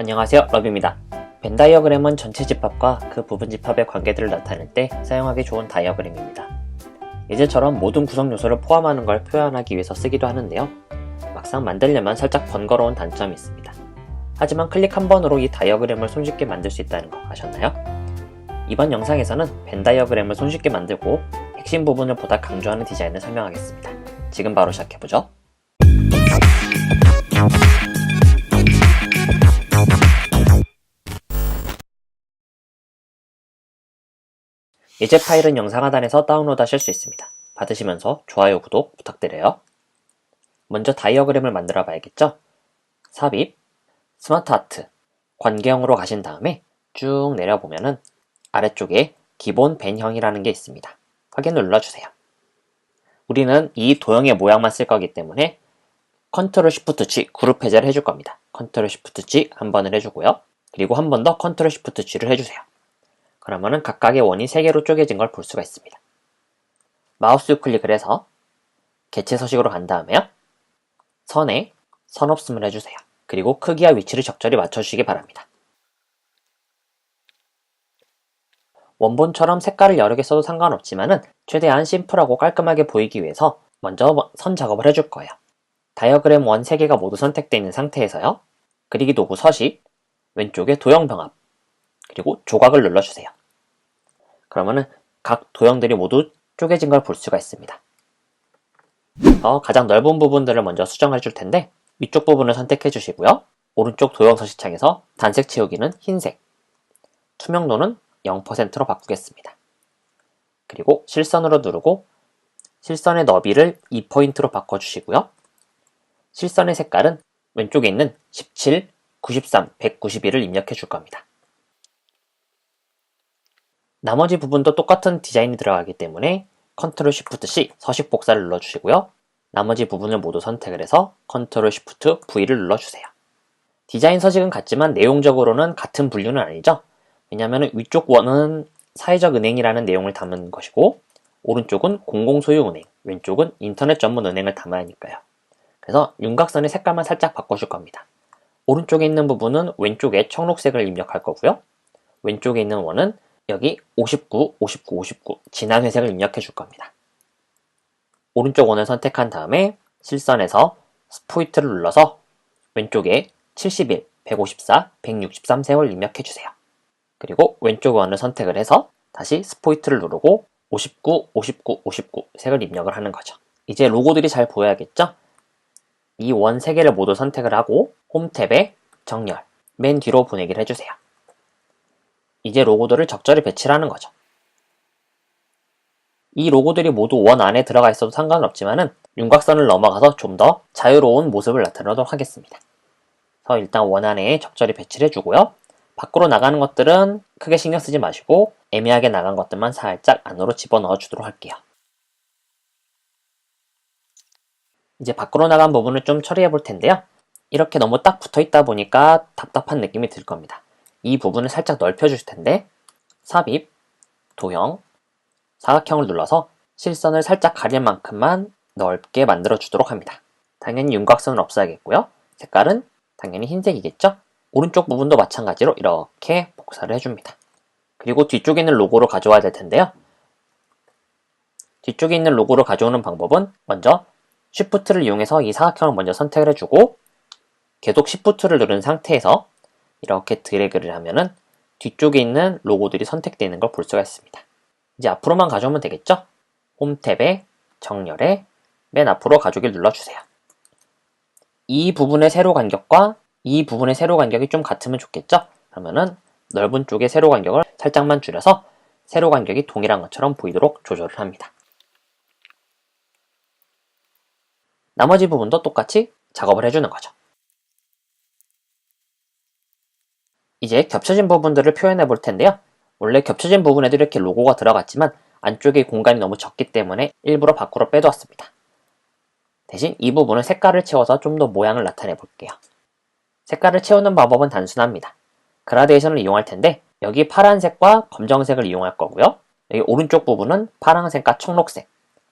안녕하세요, 러비입니다. 벤 다이어그램은 전체 집합과 그 부분 집합의 관계들을 나타낼 때 사용하기 좋은 다이어그램입니다. 예제처럼 모든 구성 요소를 포함하는 걸 표현하기 위해서 쓰기도 하는데요. 막상 만들려면 살짝 번거로운 단점이 있습니다. 하지만 클릭 한 번으로 이 다이어그램을 손쉽게 만들 수 있다는 거 아셨나요? 이번 영상에서는 벤 다이어그램을 손쉽게 만들고 핵심 부분을 보다 강조하는 디자인을 설명하겠습니다. 지금 바로 시작해보죠. 예제 파일은 영상 하단에서 다운로드 하실 수 있습니다. 받으시면서 좋아요, 구독 부탁드려요. 먼저 다이어그램을 만들어 봐야겠죠? 삽입, 스마트 아트, 관계형으로 가신 다음에 쭉 내려보면은 아래쪽에 기본 벤형이라는 게 있습니다. 확인을 눌러주세요. 우리는 이 도형의 모양만 쓸 거기 때문에 컨트롤 쉬프트 G 그룹 해제를 해줄 겁니다. 컨트롤 쉬프트 G 한 번을 해주고요. 그리고 한 번 더 컨트롤 쉬프트 G를 해주세요. 그러면은 각각의 원이 3개로 쪼개진 걸 볼 수가 있습니다. 마우스 우클릭을 해서 개체 서식으로 간 다음에요. 선에 선 없음을 해주세요. 그리고 크기와 위치를 적절히 맞춰주시기 바랍니다. 원본처럼 색깔을 여러 개 써도 상관없지만은 최대한 심플하고 깔끔하게 보이기 위해서 먼저 선 작업을 해줄 거예요. 다이어그램 원 3개가 모두 선택되어 있는 상태에서요. 그리기 도구 서식, 왼쪽에 도형 병합, 그리고 조각을 눌러주세요. 그러면은 각 도형들이 모두 쪼개진 걸 볼 수가 있습니다. 가장 넓은 부분들을 먼저 수정해 줄 텐데 위쪽 부분을 선택해 주시고요. 오른쪽 도형 서식창에서 단색 채우기는 흰색, 투명도는 0%로 바꾸겠습니다. 그리고 실선으로 누르고 실선의 너비를 2포인트로 바꿔주시고요. 실선의 색깔은 왼쪽에 있는 17, 93, 192를 입력해 줄 겁니다. 나머지 부분도 똑같은 디자인이 들어가기 때문에 컨트롤 쉬프트 C 서식 복사를 눌러주시고요. 나머지 부분을 모두 선택을 해서 컨트롤 쉬프트 V를 눌러주세요. 디자인 서식은 같지만 내용적으로는 같은 분류는 아니죠. 왜냐하면 위쪽 원은 사회적 은행이라는 내용을 담은 것이고 오른쪽은 공공소유 은행, 왼쪽은 인터넷 전문 은행을 담아야 하니까요. 그래서 윤곽선의 색깔만 살짝 바꿔줄 겁니다. 오른쪽에 있는 부분은 왼쪽에 청록색을 입력할 거고요. 왼쪽에 있는 원은 여기 59, 59, 59 진한 회색을 입력해 줄 겁니다. 오른쪽 원을 선택한 다음에 실선에서 스포이트를 눌러서 왼쪽에 71, 154, 163 색을 입력해 주세요. 그리고 왼쪽 원을 선택을 해서 다시 스포이트를 누르고 59, 59, 59 색을 입력을 하는 거죠. 이제 로고들이 잘 보여야겠죠? 이 원 3개를 모두 선택을 하고 홈 탭에 정렬, 맨 뒤로 보내기를 해주세요. 이제 로고들을 적절히 배치를 하는 거죠. 이 로고들이 모두 원 안에 들어가 있어도 상관없지만은 윤곽선을 넘어가서 좀 더 자유로운 모습을 나타내도록 하겠습니다. 그래서 일단 원 안에 적절히 배치를 해주고요. 밖으로 나가는 것들은 크게 신경 쓰지 마시고 애매하게 나간 것들만 살짝 안으로 집어넣어 주도록 할게요. 이제 밖으로 나간 부분을 좀 처리해 볼 텐데요. 이렇게 너무 딱 붙어 있다 보니까 답답한 느낌이 들 겁니다. 이 부분을 살짝 넓혀 주실 텐데 삽입, 도형, 사각형을 눌러서 실선을 살짝 가릴 만큼만 넓게 만들어 주도록 합니다. 당연히 윤곽선은 없어야겠고요. 색깔은 당연히 흰색이겠죠? 오른쪽 부분도 마찬가지로 이렇게 복사를 해줍니다. 그리고 뒤쪽에 있는 로고로 가져와야 될 텐데요. 뒤쪽에 있는 로고로 가져오는 방법은 먼저 Shift를 이용해서 이 사각형을 먼저 선택을 해주고 계속 Shift를 누른 상태에서 이렇게 드래그를 하면은 뒤쪽에 있는 로고들이 선택되어 있는 걸 볼 수가 있습니다. 이제 앞으로만 가져오면 되겠죠? 홈 탭에 정렬에 맨 앞으로 가져오기를 눌러주세요. 이 부분의 세로 간격과 이 부분의 세로 간격이 좀 같으면 좋겠죠? 그러면은 넓은 쪽의 세로 간격을 살짝만 줄여서 세로 간격이 동일한 것처럼 보이도록 조절을 합니다. 나머지 부분도 똑같이 작업을 해주는 거죠. 이제 겹쳐진 부분들을 표현해 볼 텐데요. 원래 겹쳐진 부분에도 이렇게 로고가 들어갔지만 안쪽에 공간이 너무 적기 때문에 일부러 밖으로 빼두었습니다. 대신 이 부분은 색깔을 채워서 좀 더 모양을 나타내 볼게요. 색깔을 채우는 방법은 단순합니다. 그라데이션을 이용할 텐데 여기 파란색과 검정색을 이용할 거고요. 여기 오른쪽 부분은 파란색과 청록색,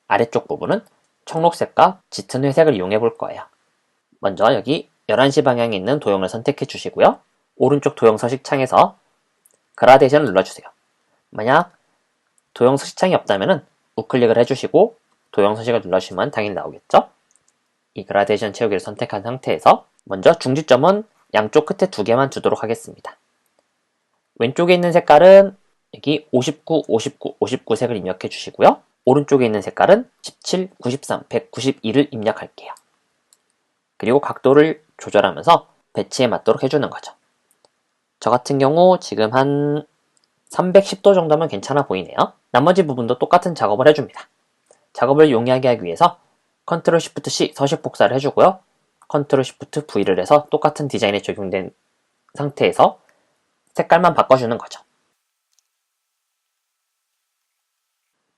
아래쪽 부분은 청록색과 짙은 회색을 이용해 볼 거예요. 먼저 여기 11시 방향에 있는 도형을 선택해 주시고요. 오른쪽 도형 서식창에서 그라데이션을 눌러주세요. 만약 도형 서식창이 없다면 우클릭을 해주시고 도형 서식을 눌러주시면 당연히 나오겠죠? 이 그라데이션 채우기를 선택한 상태에서 먼저 중지점은 양쪽 끝에 2개만 두도록 하겠습니다. 왼쪽에 있는 색깔은 여기 59, 59, 59 색을 입력해 주시고요. 오른쪽에 있는 색깔은 17, 93, 192를 입력할게요. 그리고 각도를 조절하면서 배치에 맞도록 해주는 거죠. 저 같은 경우 지금 한 310도 정도면 괜찮아 보이네요. 나머지 부분도 똑같은 작업을 해줍니다. 작업을 용이하게 하기 위해서 Ctrl Shift C 서식 복사를 해주고요. Ctrl Shift V를 해서 똑같은 디자인에 적용된 상태에서 색깔만 바꿔주는 거죠.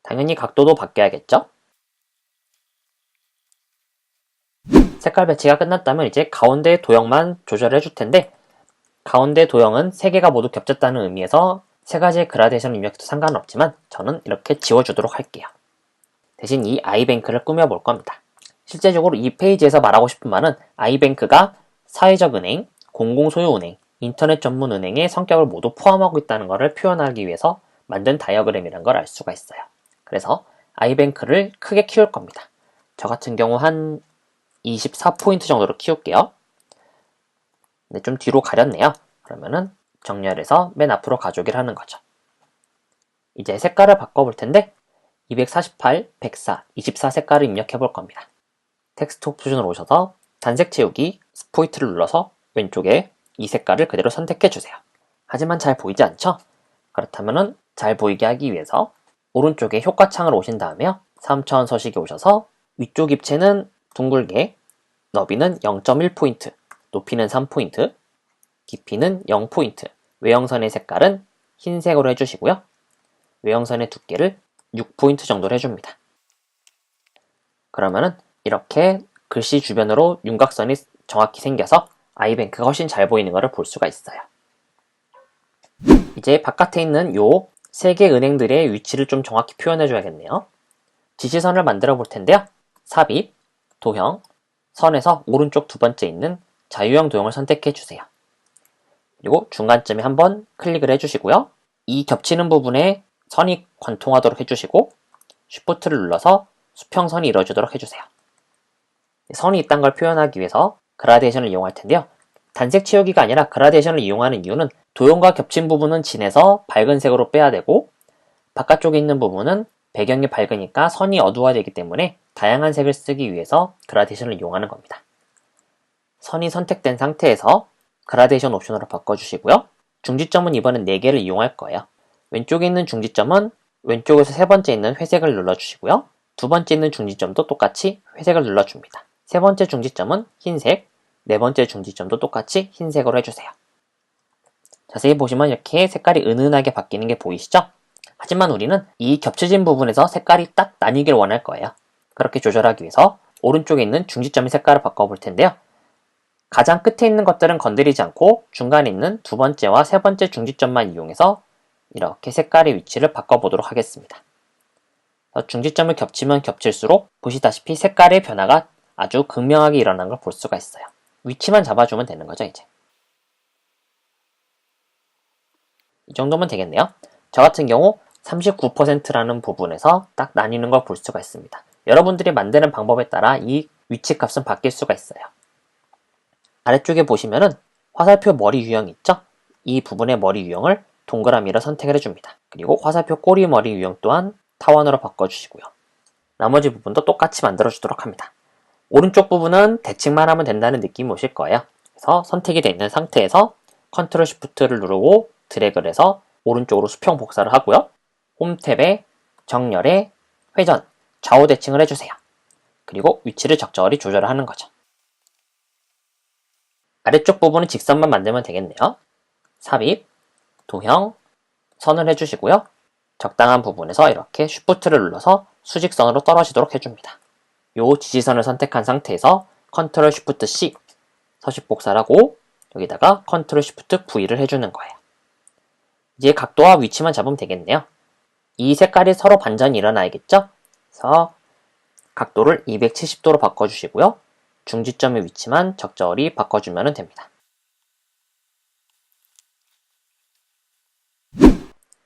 당연히 각도도 바뀌어야겠죠? 색깔 배치가 끝났다면 이제 가운데 도형만 조절해 줄 텐데 가운데 도형은 3개가 모두 겹쳤다는 의미에서 3가지의 그라데이션을 입력해도 상관은 없지만 저는 이렇게 지워주도록 할게요. 대신 이 아이뱅크를 꾸며볼 겁니다. 실제적으로 이 페이지에서 말하고 싶은 말은 아이뱅크가 사회적 은행, 공공소유 은행, 인터넷 전문 은행의 성격을 모두 포함하고 있다는 것을 표현하기 위해서 만든 다이어그램이라는 걸 알 수가 있어요. 그래서 아이뱅크를 크게 키울 겁니다. 저 같은 경우 한 24포인트 정도로 키울게요. 네, 좀 뒤로 가렸네요. 그러면은 정렬해서 맨 앞으로 가져오기를 하는 거죠. 이제 색깔을 바꿔볼 텐데 248, 104, 24 색깔을 입력해 볼 겁니다. 텍스트 옵션으로 오셔서 단색 채우기 스포이트를 눌러서 왼쪽에 이 색깔을 그대로 선택해 주세요. 하지만 잘 보이지 않죠? 그렇다면 잘 보이게 하기 위해서 오른쪽에 효과창을 오신 다음에요. 3차원 서식에 오셔서 위쪽 입체는 둥글게, 너비는 0.1포인트, 높이는 3포인트, 깊이는 0포인트, 외형선의 색깔은 흰색으로 해주시고요. 외형선의 두께를 6포인트 정도로 해줍니다. 그러면은 이렇게 글씨 주변으로 윤곽선이 정확히 생겨서 아이뱅크가 훨씬 잘 보이는 것을 볼 수가 있어요. 이제 바깥에 있는 요 3개 은행들의 위치를 좀 정확히 표현해 줘야겠네요. 지시선을 만들어 볼 텐데요. 삽입, 도형, 선에서 오른쪽 2번째 있는 자유형 도형을 선택해 주세요. 그리고 중간점에 한번 클릭을 해주시고요. 이 겹치는 부분에 선이 관통하도록 해주시고 Shift를 눌러서 수평선이 이루어지도록 해주세요. 선이 있다는 걸 표현하기 위해서 그라데이션을 이용할 텐데요. 단색 채우기가 아니라 그라데이션을 이용하는 이유는 도형과 겹친 부분은 진해서 밝은 색으로 빼야 되고 바깥쪽에 있는 부분은 배경이 밝으니까 선이 어두워야 되기 때문에 다양한 색을 쓰기 위해서 그라데이션을 이용하는 겁니다. 선이 선택된 상태에서 그라데이션 옵션으로 바꿔주시고요. 중지점은 이번엔 4개를 이용할 거예요. 왼쪽에 있는 중지점은 왼쪽에서 3번째 있는 회색을 눌러주시고요. 2번째 있는 중지점도 똑같이 회색을 눌러줍니다. 3번째 중지점은 흰색, 4번째 중지점도 똑같이 흰색으로 해주세요. 자세히 보시면 이렇게 색깔이 은은하게 바뀌는 게 보이시죠? 하지만 우리는 이 겹쳐진 부분에서 색깔이 딱 나뉘길 원할 거예요. 그렇게 조절하기 위해서 오른쪽에 있는 중지점의 색깔을 바꿔볼 텐데요. 가장 끝에 있는 것들은 건드리지 않고 중간에 있는 2번째와 3번째 중지점만 이용해서 이렇게 색깔의 위치를 바꿔보도록 하겠습니다. 중지점을 겹치면 겹칠수록 보시다시피 색깔의 변화가 아주 극명하게 일어나는 걸 볼 수가 있어요. 위치만 잡아주면 되는 거죠, 이제. 이 정도면 되겠네요. 저 같은 경우 39%라는 부분에서 딱 나뉘는 걸 볼 수가 있습니다. 여러분들이 만드는 방법에 따라 이 위치 값은 바뀔 수가 있어요. 아래쪽에 보시면은 화살표 머리 유형 있죠? 이 부분의 머리 유형을 동그라미로 선택을 해줍니다. 그리고 화살표 꼬리 머리 유형 또한 타원으로 바꿔주시고요. 나머지 부분도 똑같이 만들어주도록 합니다. 오른쪽 부분은 대칭만 하면 된다는 느낌이 오실 거예요. 그래서 선택이 되어 있는 상태에서 Ctrl Shift를 누르고 드래그를 해서 오른쪽으로 수평 복사를 하고요. 홈 탭에 정렬에 회전, 좌우 대칭을 해주세요. 그리고 위치를 적절히 조절을 하는 거죠. 아래쪽 부분은 직선만 만들면 되겠네요. 삽입, 도형, 선을 해주시고요. 적당한 부분에서 이렇게 Shift를 눌러서 수직선으로 떨어지도록 해줍니다. 요 지지선을 선택한 상태에서 Ctrl Shift C 서식 복사를 하고 여기다가 Ctrl Shift V를 해주는 거예요. 이제 각도와 위치만 잡으면 되겠네요. 이 색깔이 서로 반전이 일어나야겠죠? 그래서 각도를 270도로 바꿔주시고요. 중지점의 위치만 적절히 바꿔주면 됩니다.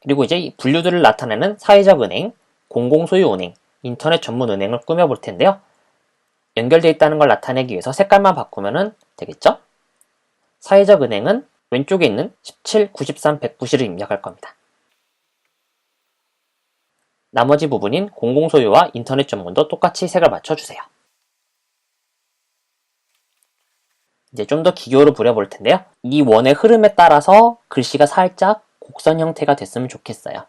그리고 이제 이 분류들을 나타내는 사회적 은행, 공공소유 은행, 인터넷 전문 은행을 꾸며볼 텐데요. 연결되어 있다는 걸 나타내기 위해서 색깔만 바꾸면 되겠죠? 사회적 은행은 왼쪽에 있는 17, 93, 190을 입력할 겁니다. 나머지 부분인 공공소유와 인터넷 전문도 똑같이 색을 맞춰주세요. 이제 좀 더 기교를 부려볼 텐데요. 이 원의 흐름에 따라서 글씨가 살짝 곡선 형태가 됐으면 좋겠어요.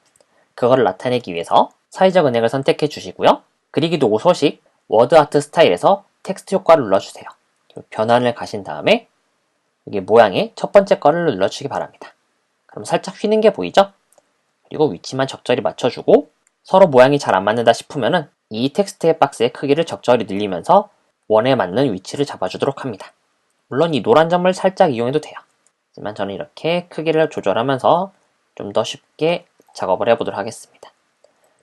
그거를 나타내기 위해서 사회적 은행을 선택해 주시고요. 그리기 도구 소식, 워드 아트 스타일에서 텍스트 효과를 눌러주세요. 변환을 가신 다음에 여기 모양의 첫 번째 거를 눌러주시기 바랍니다. 그럼 살짝 휘는 게 보이죠? 그리고 위치만 적절히 맞춰주고 서로 모양이 잘 안 맞는다 싶으면은 이 텍스트의 박스의 크기를 적절히 늘리면서 원에 맞는 위치를 잡아주도록 합니다. 물론 이 노란 점을 살짝 이용해도 돼요. 하지만 저는 이렇게 크기를 조절하면서 좀 더 쉽게 작업을 해보도록 하겠습니다.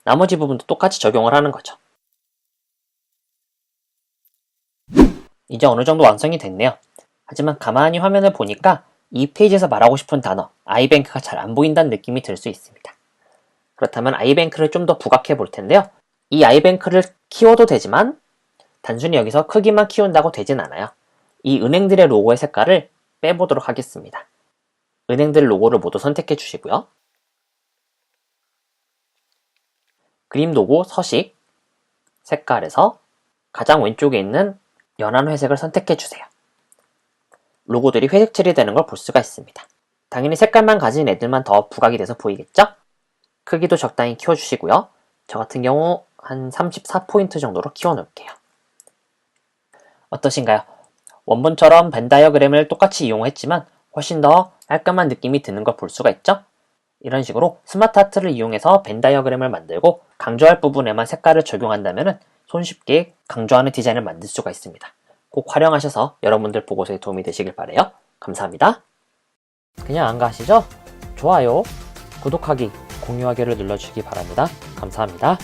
나머지 부분도 똑같이 적용을 하는 거죠. 이제 어느 정도 완성이 됐네요. 하지만 가만히 화면을 보니까 이 페이지에서 말하고 싶은 단어, 아이뱅크가 잘 안 보인다는 느낌이 들 수 있습니다. 그렇다면 아이뱅크를 좀 더 부각해 볼 텐데요. 이 아이뱅크를 키워도 되지만 단순히 여기서 크기만 키운다고 되진 않아요. 이 은행들의 로고의 색깔을 빼보도록 하겠습니다. 은행들 로고를 모두 선택해 주시고요. 그림 도구 서식, 색깔에서 가장 왼쪽에 있는 연한 회색을 선택해 주세요. 로고들이 회색 처리되는 걸 볼 수가 있습니다. 당연히 색깔만 가진 애들만 더 부각이 돼서 보이겠죠? 크기도 적당히 키워주시고요. 저 같은 경우 한 34포인트 정도로 키워놓을게요. 어떠신가요? 원본처럼 벤 다이어그램을 똑같이 이용했지만 훨씬 더 깔끔한 느낌이 드는 걸 볼 수가 있죠? 이런 식으로 스마트 아트를 이용해서 벤 다이어그램을 만들고 강조할 부분에만 색깔을 적용한다면 손쉽게 강조하는 디자인을 만들 수가 있습니다. 꼭 활용하셔서 여러분들 보고서에 도움이 되시길 바라요. 감사합니다. 그냥 안 가시죠? 좋아요, 구독하기, 공유하기를 눌러주시기 바랍니다. 감사합니다.